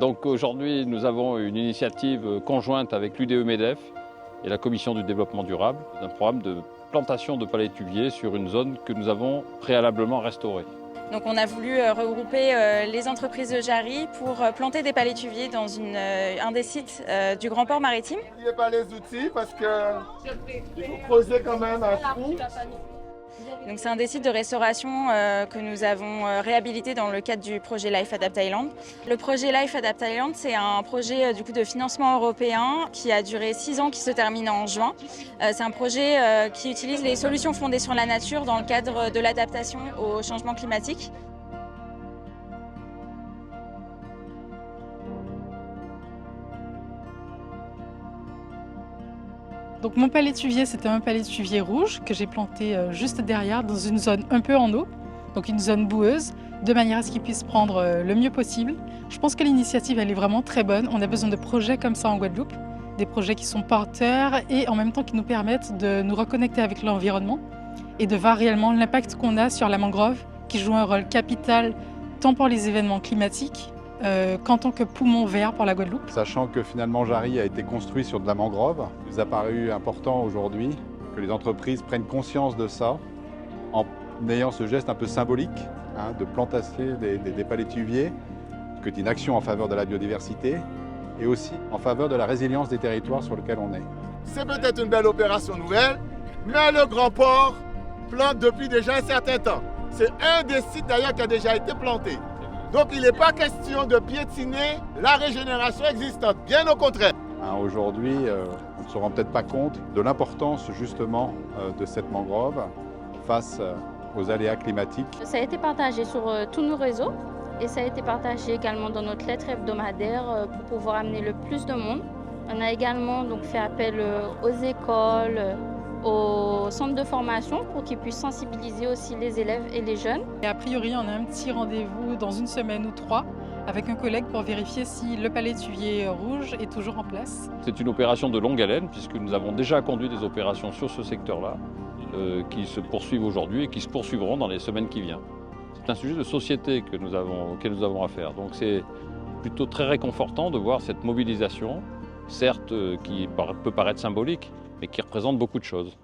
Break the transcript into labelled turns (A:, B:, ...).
A: Donc aujourd'hui, nous avons une initiative conjointe avec l'UDE-MEDEF et la Commission du développement durable d'un programme de plantation de palétuviers sur une zone que nous avons préalablement restaurée.
B: Donc on a voulu regrouper les entreprises de Jarry pour planter des palétuviers dans un des sites du Grand Port Maritime.
C: N'oubliez pas les outils parce que vous creusez quand même un trou.
B: Donc c'est un des sites de restauration que nous avons réhabilité dans le cadre du projet Life Adapt Island. Le projet Life Adapt Island, c'est un projet de financement européen qui a duré 6 ans, qui se termine en juin. C'est un projet qui utilise les solutions fondées sur la nature dans le cadre de l'adaptation au changement climatique.
D: Donc mon palétuvier, c'était un palétuvier rouge que j'ai planté juste derrière dans une zone un peu en eau, donc une zone boueuse, de manière à ce qu'il puisse prendre le mieux possible. Je pense que l'initiative, elle est vraiment très bonne. On a besoin de projets comme ça en Guadeloupe, des projets qui sont porteurs et en même temps qui nous permettent de nous reconnecter avec l'environnement et de voir réellement l'impact qu'on a sur la mangrove, qui joue un rôle capital tant pour les événements climatiques qu'en tant que poumon vert pour la Guadeloupe.
E: Sachant que finalement Jarry a été construit sur de la mangrove, il nous a paru important aujourd'hui que les entreprises prennent conscience de ça en ayant ce geste un peu symbolique de planter des palétuviers, qui est une action en faveur de la biodiversité et aussi en faveur de la résilience des territoires sur lesquels on est.
C: C'est peut-être une belle opération nouvelle, mais le Grand Port plante depuis déjà un certain temps. C'est un des sites d'ailleurs qui a déjà été planté. Donc il n'est pas question de piétiner la régénération existante, bien au contraire.
E: Aujourd'hui, on ne se rend peut-être pas compte de l'importance justement de cette mangrove face aux aléas climatiques.
F: Ça a été partagé sur tous nos réseaux et ça a été partagé également dans notre lettre hebdomadaire pour pouvoir amener le plus de monde. On a également donc fait appel aux écoles, au centre de formation pour qu'ils puissent sensibiliser aussi les élèves et les jeunes.
D: Et a priori, on a un petit rendez-vous dans 1 semaine ou 3 avec un collègue pour vérifier si le palétuvier rouge est toujours en place.
A: C'est une opération de longue haleine puisque nous avons déjà conduit des opérations sur ce secteur-là qui se poursuivent aujourd'hui et qui se poursuivront dans les semaines qui viennent. C'est un sujet de société auquel nous avons affaire. Donc c'est plutôt très réconfortant de voir cette mobilisation, certes qui peut paraître symbolique, mais qui représente beaucoup de choses.